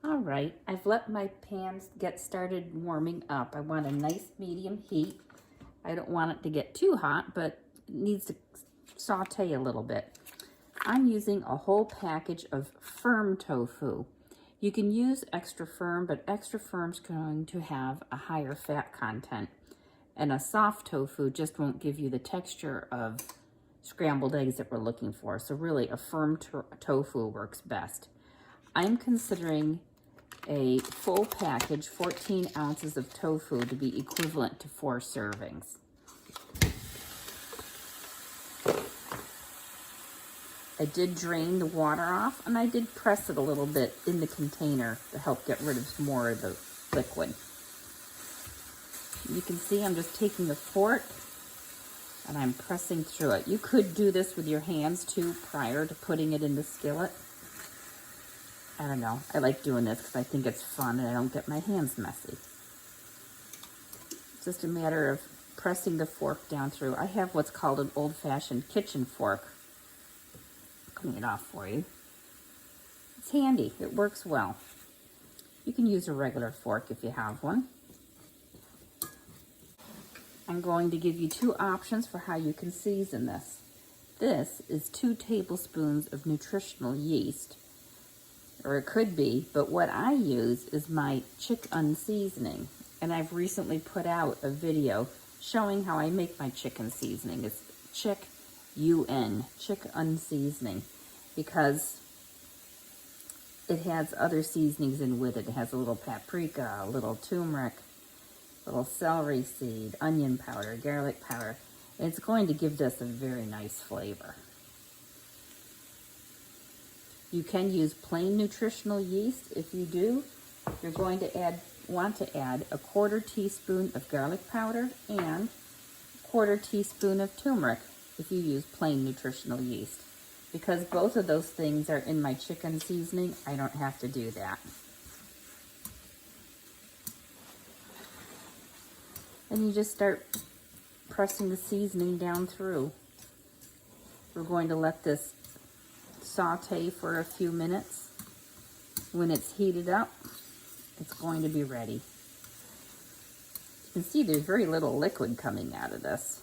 All right, I've let my pans get started warming up. I want a nice medium heat. I don't want it to get too hot, but it needs to saute a little bit. I'm using a whole package of firm tofu. You can use extra firm, but extra firm's going to have a higher fat content. And a soft tofu just won't give you the texture of scrambled eggs that we're looking for. So really a firm tofu works best. I'm considering a full package, 14 ounces of tofu, to be equivalent to 4 servings. I did drain the water off, and I did press it a little bit in the container to help get rid of more of the liquid. You can see I'm just taking a fork and I'm pressing through it. You could do this with your hands too prior to putting it in the skillet. I don't know. I like doing this because I think it's fun and I don't get my hands messy. It's just a matter of pressing the fork down through. I have what's called an old-fashioned kitchen fork. Clean it off for you. It's handy. It works well. You can use a regular fork if you have one. I'm going to give you 2 options for how you can season this. This is 2 tablespoons of nutritional yeast. Or it could be, but what I use is my chicken seasoning. And I've recently put out a video showing how I make my chicken seasoning. It's chicken seasoning, because it has other seasonings in with it. It has a little paprika, a little turmeric, a little celery seed, onion powder, garlic powder. And it's going to give this a very nice flavor. You can use plain nutritional yeast. If you do, you're going to want to add a 1/4 teaspoon of garlic powder and a 1/4 teaspoon of turmeric if you use plain nutritional yeast. Because both of those things are in my chicken seasoning, I don't have to do that. And you just start pressing the seasoning down through. We're going to let this saute for a few minutes. When it's heated up, it's going to be ready. You can see there's very little liquid coming out of this.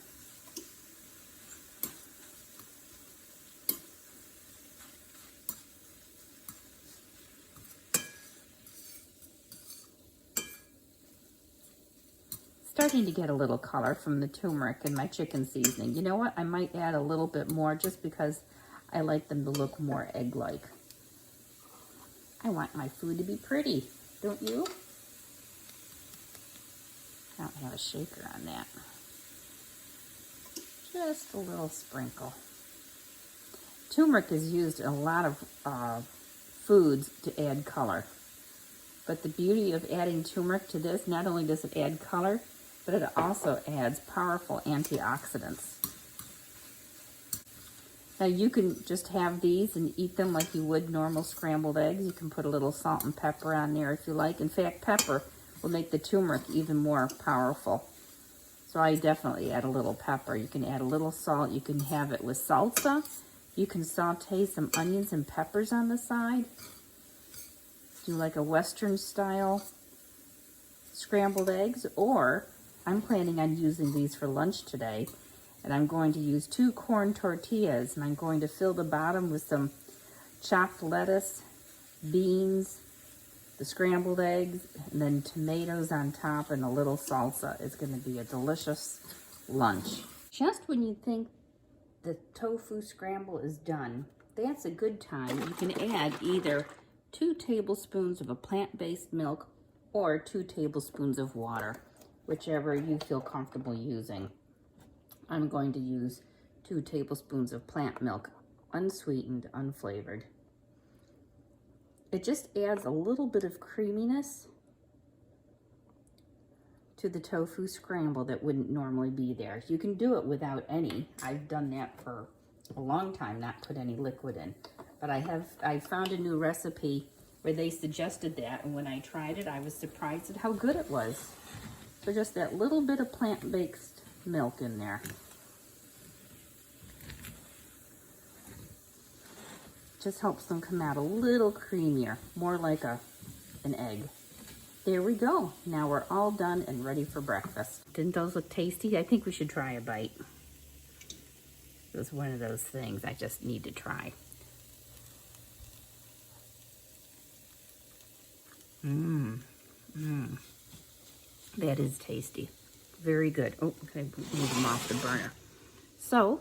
Starting to get a little color from the turmeric in my chicken seasoning. You know what? I might add a little bit more just because I like them to look more egg-like. I want my food to be pretty, don't you? I don't have a shaker on that. Just a little sprinkle. Turmeric is used in a lot of foods to add color. But the beauty of adding turmeric to this, not only does it add color, but it also adds powerful antioxidants. Now you can just have these and eat them like you would normal scrambled eggs. You can put a little salt and pepper on there if you like. In fact, pepper will make the turmeric even more powerful. So I definitely add a little pepper. You can add a little salt. You can have it with salsa. You can saute some onions and peppers on the side. Do like a Western style scrambled eggs, or I'm planning on using these for lunch today. And I'm going to use 2 corn tortillas, and I'm going to fill the bottom with some chopped lettuce, beans, the scrambled eggs, and then tomatoes on top and a little salsa. It's going to be a delicious lunch. Just when you think the tofu scramble is done, that's a good time. You can add either 2 tablespoons of a plant-based milk or 2 tablespoons of water, whichever you feel comfortable using. I'm going to use 2 tablespoons of plant milk, unsweetened, unflavored. It just adds a little bit of creaminess to the tofu scramble that wouldn't normally be there. You can do it without any. I've done that for a long time, not put any liquid in. But I found a new recipe where they suggested that, and when I tried it, I was surprised at how good it was. So just that little bit of plant-based milk in there. Just helps them come out a little creamier, more like a an egg. There we go. Now we're all done and ready for breakfast. Didn't those look tasty? I think we should try a bite. It was one of those things I just need to try. That is tasty. Very good. Oh, okay, move them off the burner. So,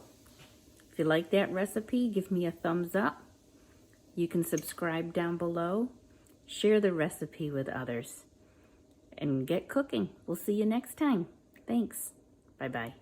if you like that recipe, give me a thumbs up. You can subscribe down below. Share the recipe with others. And get cooking. We'll see you next time. Thanks. Bye-bye.